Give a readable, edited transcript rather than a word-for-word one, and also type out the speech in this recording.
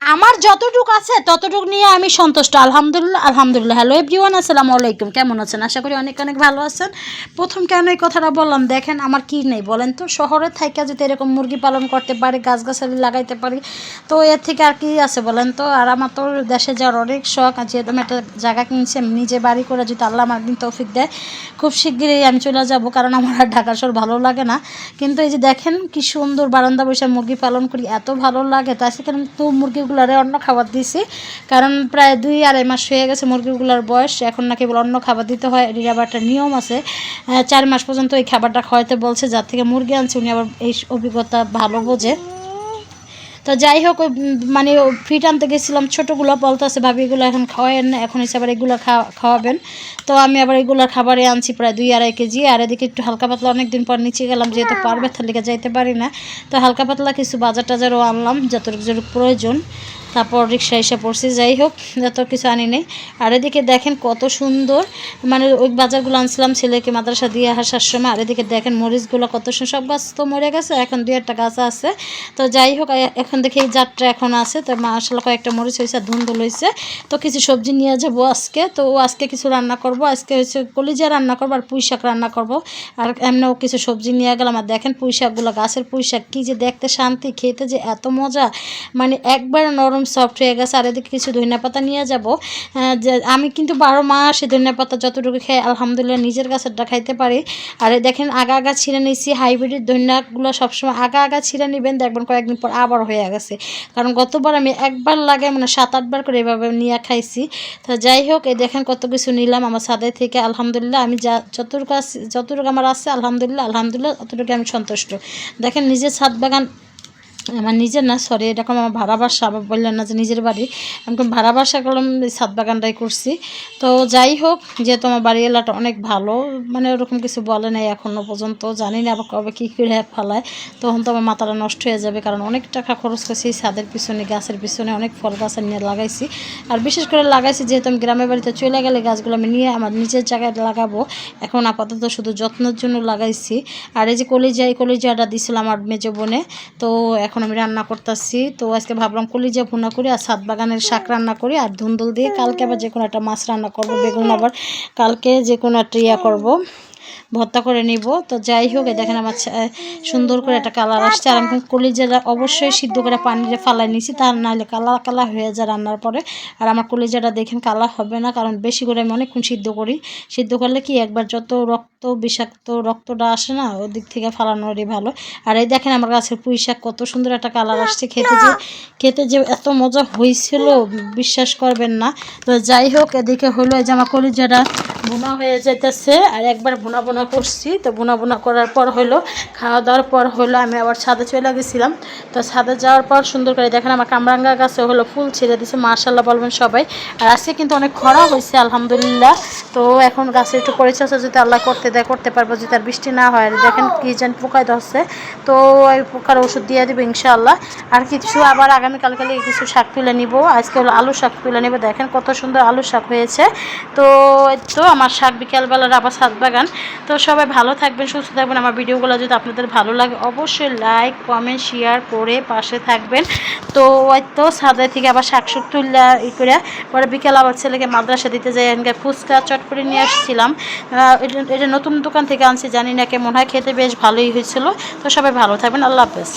আমার যতটুকু আছে ততটুকু নিয়ে আমি সন্তুষ্ট, আলহামদুলিল্লাহ আলহামদুলিল্লাহ। হ্যালো এভরিওয়ান, আসসালামু আলাইকুম। কেমন আছেন? আশা করি অনেক অনেক ভালো আছেন। প্রথম কেন এই কথাটা বললাম, দেখেন আমার কি নেই বলেন তো, শহরে থাইকা যদি এরকম মুরগি পালন করতে পারি, গাছগাছালি লাগাইতে পারি, তো এর থেকে আর কি আছে বলেন তো। আর আমার তো দেশে যাওয়ার অনেক শখ, আর যেহেতু আমি একটা জায়গা কিনছি, আমি নিজে বাড়ি করে যদি আল্লাহ আমার একদিন তৌফিক দেয়, খুব শিগগিরই আমি চলে যাব, কারণ আমার আর ঢাকা শহর ভালো লাগে না। কিন্তু এই যে দেখেন কি সুন্দর বারান্দা বসে মুরগি পালন করি, এত ভালো লাগে। তাই সেখানে তো মুরগিগুলারে অন্য খাবার দিছি, কারণ প্রায় 2-2.5 মাস হয়ে গেছে মুরগিগুলোর বয়স। এখন নাকি বলে অন্য খাবার দিতে হয়, এর আবার একটা নিয়ম আছে। 4 মাস পর্যন্ত এই খাবারটা খাওয়াতে বলছে, যার থেকে মুরগি আনছে উনি আবার এই অভিজ্ঞতা ভালো বোঝে। তো যাই হোক, ওই মানে ফিট আনতে গেছিলাম, ছোটোগুলো বলতেছে ভাবি এগুলো এখন খাওয়াবেন না, এখন এসে আবার এগুলো খাওয়াবেন। তো আমি আবার এগুলোর খাবারে আনছি প্রায় 2-2.5 কেজি। আর এদিকে একটু হালকা পাতলা অনেকদিন পর নিচে গেলাম, যেহেতু পার ব্যথার লেগে যাইতে পারি না, তো হালকা পাতলা কিছু বাজার টাজারও আনলাম যতটুকু প্রয়োজন। তারপর রিক্সা এসে পড়ছি। যাই হোক, যত কিছু আনি নেই। আর এদিকে দেখেন কত সুন্দর, মানে ওই বাজারগুলো আনছিলাম ছেলেকে মাদ্রাসা দিয়ে আসার সময়। আর এদিকে দেখেন মরিচগুলো কত সুন্দর, সব গাছ তো মরে গেছে, এখন 2-1টা গাছ আছে। তো যাই হোক, এখন দেখি এই জাতটা এখন আছে, তো মাশাআল্লাহ কয়েকটা মরিচ হয়েছে, ধুন্দুল হয়েছে। তো কিছু সবজি নিয়ে যাবো আজকে। তো আজকে কিছু রান্না করব, আজকে হচ্ছে কলিজা রান্না করবো আর পুঁই শাক রান্না করব। আর এমনিও কিছু সবজি নিয়ে গেলাম। আর দেখেন পুঁই শাকগুলো, গাছের পুঁই শাক, কী যে দেখতে শান্তি, খেতে যে এত মজা, মানে একবার নরম সফট হয়ে গেছে। আর এদিকে কিছু ধনিয়া পাতা নিয়ে যাব। যে আমি কিন্তু 12 মাস এই ধনিয়া পাতা যতটুকু খাই আলহামদুলিল্লাহ নিজের গাছেরটা খাইতে পারি। আর দেখেন আগা আগা ছিঁড়ে নিয়েছি, হাইব্রিড ধনিয়াগুলো সবসময় আগা আগা ছিঁড়ে নেবেন, দেখবেন কয়েকদিন পর আবার হয়ে গেছে। কারণ গতবার আমি একবার লাগে মানে 7-8 বার করে এভাবে নিয়ে খাইছি। তো যাই হোক, এই দেখেন কত কিছু নিলাম আমার ছাদের থেকে, আলহামদুলিল্লাহ। আমি যতটুকু আমার আছে আলহামদুলিল্লাহ আলহামদুলিল্লাহ অতটুকু আমি সন্তুষ্ট। দেখেন নিজের ছাদ বাগান, আমার নিজের না, সরি, এরকম আমার ভাড়া বাসা। আবার বললেন না যে নিজের বাড়ি, আমি ভাড়া বাসা করলাম, ছাদ বাগানটাই করছি। তো যাই হোক, যেহেতু আমার বাড়ি এলাকাটা অনেক ভালো, মানে ওরকম কিছু বলে নাই এখনও পর্যন্ত, জানি না আবার কবে কী করে ফেলায়, তখন তো আমার মাথাটা নষ্ট হয়ে যাবে। কারণ অনেক টাকা খরচ করছি ছাদের পিছনে, গাছের পিছনে অনেক ফল গাছ নিয়ে লাগাইছি। আর বিশেষ করে লাগাইছি যেহেতু আমি গ্রামের বাড়িতে চলে গেলে গাছগুলো আমি নিয়ে আমার নিজের জায়গায় লাগাবো, এখন আপাতত শুধু যত্নের জন্য লাগাইছি। আর এই যে কলিজাটা দিয়েছিলাম আমার মেজো বোনে, তো এখন আমি রান্না করতেছি। তো আজকে ভাবলাম কলিজা ভুনা করি আর ছাদ বাগানের শাক রান্না করি আর ধুন্দুল দিয়ে কালকে আবার যে কোনো একটা মাছ রান্না করব, বেগুন আবার কালকে যে কোনো একটা ইয়া করবো, ভর্তা করে নিব। তো যাই হোক, দেখেন আমার সুন্দর করে একটা কালার আসছে। আর আমি কলিজাটা অবশ্যই সিদ্ধ করে পানিতে ফালাই নিয়েছি, তা নাহলে কালার কালার হয়ে যায় রান্নার পরে। আর আমার কলিজাটা দেখেন কালার হবে না, কারণ বেশি করে আমি অনেকক্ষণ সিদ্ধ করি। সিদ্ধ করলে কি একবার যত বিষাক্ত রক্তটা আসে না, ওদিক থেকে ফালানোরই ভালো। আর এই দেখেন আমার গাছের পুঁই শাক কত সুন্দর একটা কালার আসছে, খেতে যে এত মজা হয়েছিল বিশ্বাস করবেন না। তো যাই হোক, এদিকে হলো এই যে আমার কলিজাটা ভুনা হয়ে যাইতেছে, আর একবার ভুনা ভুনা করছি। তো ভুনা ভুনা করার পর হলো খাওয়া দাওয়ার পর হলো আমি আবার ছাদে চলে গেছিলাম। তো ছাদে যাওয়ার পর সুন্দর করে দেখেন আমার কামরাঙ্গা গাছে হলো ফুল ছেড়ে দিছে, মাশাআল্লাহ বলবেন সবাই। আর আজকে কিন্তু অনেক খরা হয়েছে আলহামদুলিল্লাহ। তো এখন গাছে একটু পরিচর্যা যদি আল্লাহ করতে দেয় করতে পারবো, যদি আর বৃষ্টি না হয়। দেখেন কি যেন পোকায় ধরছে, তো এই পোকার ওষুধ দিয়ে দেবে ইনশাআল্লাহ। আর কিছু আবার আগামীকালকে কিছু শাক তুলে নিব, আজকে হলো আলু শাক তুলে নিব। দেখেন কত সুন্দর আলু শাক হয়েছে। তো আমার শাক বিকেলবেলার আবার ছাদ বাগান। তো সবাই ভালো থাকবেন, সুস্থ থাকবেন। আমার ভিডিওগুলো যদি আপনাদের ভালো লাগে অবশ্যই লাইক কমেন্ট শেয়ার করে পাশে থাকবেন। তো ছাদে থেকে আবার শাকসুক তুললে করে পরে বিকেল আবার ছেলেকে মাদ্রাসা দিতে যাই, এনকে ফুচকা চট করে নিয়ে আসছিলাম। এটা নতুন দোকান থেকে আনছি, জানি না কেমন হয়, খেতে বেশ ভালোই হয়েছিল। তো সবাই ভালো থাকবেন, আল্লাহ হাফেজ।